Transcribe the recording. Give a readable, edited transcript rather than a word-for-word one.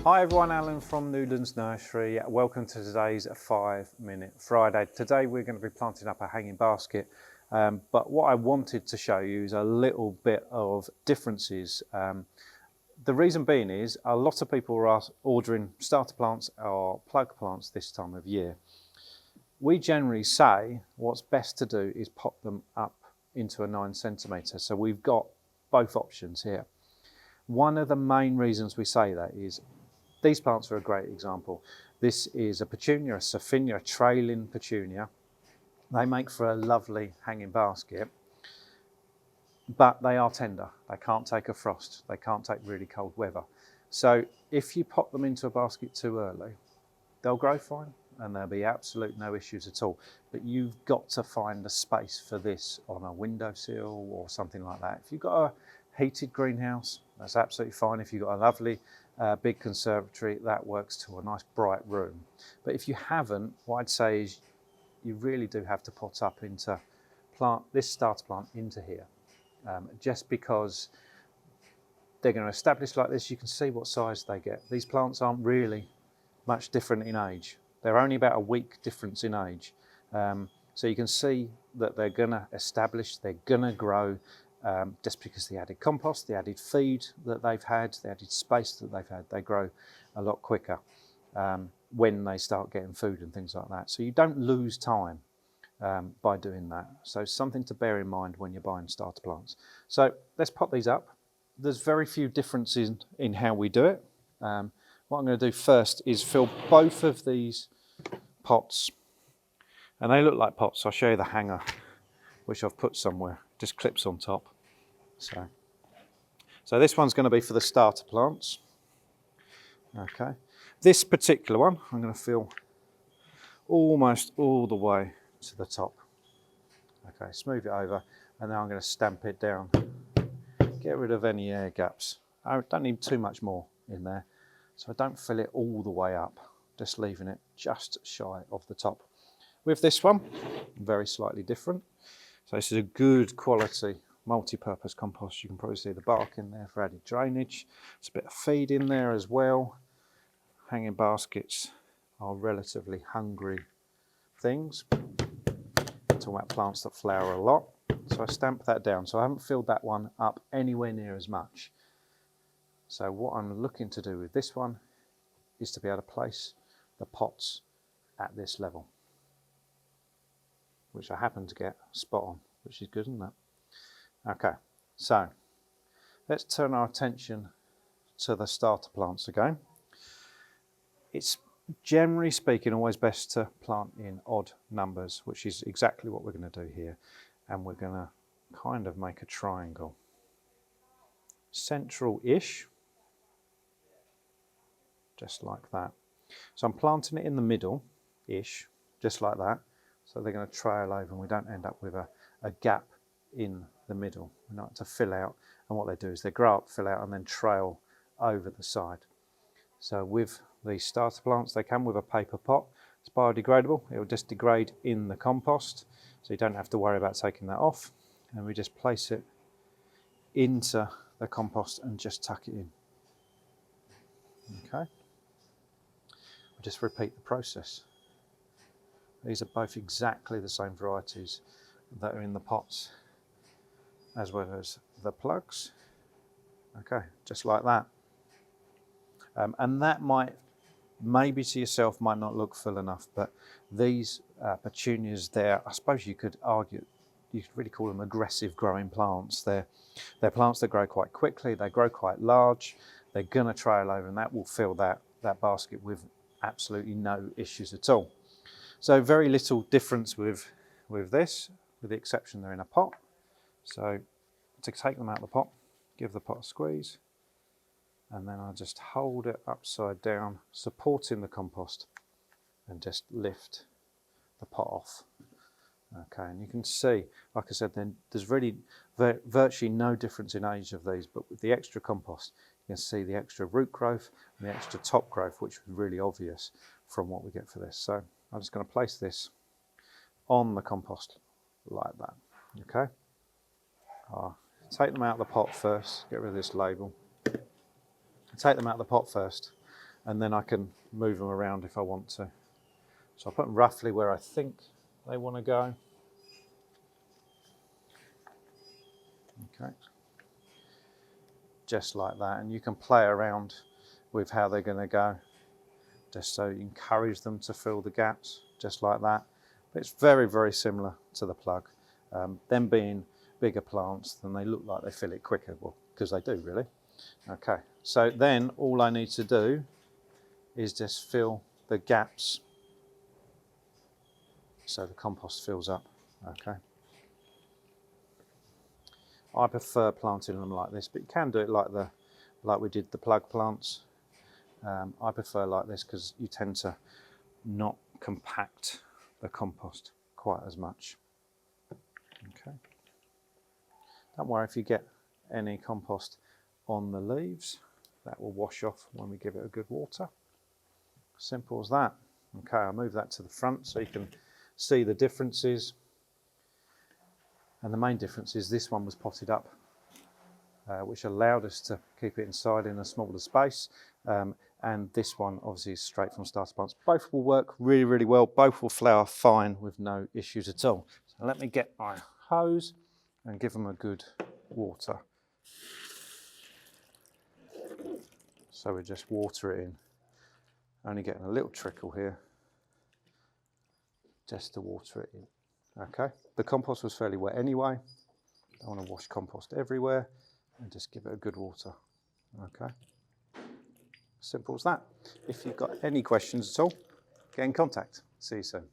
Hi everyone, Alan from Newlands Nursery. Welcome to today's 5-Minute Friday. Today we're going to be planting up a hanging basket, but what I wanted to show you is a little bit of differences. The reason being is a lot of people are ordering starter plants or plug plants this time of year. We generally say what's best to do is pop them up into a 9cm. So we've got both options here. One of the main reasons we say that is these plants are a great example. This is a Petunia, a surfinia, a trailing Petunia. They make for a lovely hanging basket, but they are tender. They can't take a frost. They can't take really cold weather. So if you pop them into a basket too early, they'll grow fine and there'll be absolute no issues at all. But you've got to find a space for this on a windowsill or something like that. If you've got a heated greenhouse, that's absolutely fine. If you've got a lovely big conservatory, that works to a nice bright room. But if you haven't, what I'd say is you really do have to pot up into this starter plant into here, just because they're going to establish like this. You can see what size they get. These plants aren't really much different in age. They're only about a week difference in age. So you can see that they're going to establish, they're going to grow, just because the added compost, the added feed that they've had, the added space that they've had, they grow a lot quicker when they start getting food and things like that. So you don't lose time by doing that. So something to bear in mind when you're buying starter plants. So let's pop these up. There's very few differences in how we do it. What I'm going to do first is fill both of these pots, and they look like pots. I'll show you the hanger, which I've put somewhere, just clips on top. So this one's going to be for the starter plants. Okay, this particular one I'm going to fill almost all the way to the top. Okay, smooth it over, and now I'm going to stamp it down. Get rid of any air gaps. I don't need too much more in there, so I don't fill it all the way up, just leaving it just shy of the top. With this one, very slightly different. So this is a good quality multi-purpose compost. You can probably see the bark in there for added drainage. There's a bit of feed in there as well. Hanging baskets are relatively hungry things. Talking about plants that flower a lot. So I stamp that down. So I haven't filled that one up anywhere near as much. So what I'm looking to do with this one is to be able to place the pots at this level, which I happen to get spot on, which is good, isn't it? Okay, so let's turn our attention to the starter plants again. It's generally speaking always best to plant in odd numbers, which is exactly what we're going to do here. And we're going to kind of make a triangle. Central-ish, just like that. So I'm planting it in the middle-ish, just like that. So they're going to trail over and we don't end up with a gap in the middle. We like to fill out, and what they do is they grow up, fill out, and then trail over the side. So with these starter plants, they come with a paper pot. It's biodegradable. It will just degrade in the compost, so you don't have to worry about taking that off. And we just place it into the compost and just tuck it in. Okay. We'll just repeat the process. These are both exactly the same varieties that are in the pots, as well as the plugs. Okay, just like that. And that might, maybe to yourself, might not look full enough, but these petunias there, I suppose you could argue, you could really call them aggressive growing plants. They're plants that grow quite quickly, they grow quite large, they're going to trail over, and that will fill that basket with absolutely no issues at all. So very little difference with this, with the exception they're in a pot. So to take them out of the pot, give the pot a squeeze, and then I'll just hold it upside down, supporting the compost, and just lift the pot off. Okay, and you can see, like I said, then there's really virtually no difference in age of these, but with the extra compost, you can see the extra root growth and the extra top growth, which was really obvious from what we get for this. So I'm just going to place this on the compost like that. Okay, I'll take them out of the pot first, get rid of this label. Take them out of the pot first, and then I can move them around if I want to. So I'll put them roughly where I think they want to go. Okay, just like that, and you can play around with how they're going to go, just so you encourage them to fill the gaps, just like that. But it's very, very similar to the plug. Them being bigger plants, then they look like they fill it quicker, well, because they do really. Okay, so then all I need to do is just fill the gaps so the compost fills up. Okay. I prefer planting them like this, but you can do it like we did the plug plants. I prefer like this because you tend to not compact the compost quite as much. Okay. Don't worry if you get any compost on the leaves, that will wash off when we give it a good water. Simple as that. Okay, I'll move that to the front so you can see the differences. And the main difference is this one was potted up, which allowed us to keep it inside in a smaller space. And this one obviously is straight from starter plants. Both will work really, really well. Both will flower fine with no issues at all. So let me get my hose and give them a good water. So we just water it in. Only getting a little trickle here, just to water it in. Okay, the compost was fairly wet anyway. Don't want to wash compost everywhere, and just give it a good water. Okay, simple as that. If you've got any questions at all, get in contact. See you soon.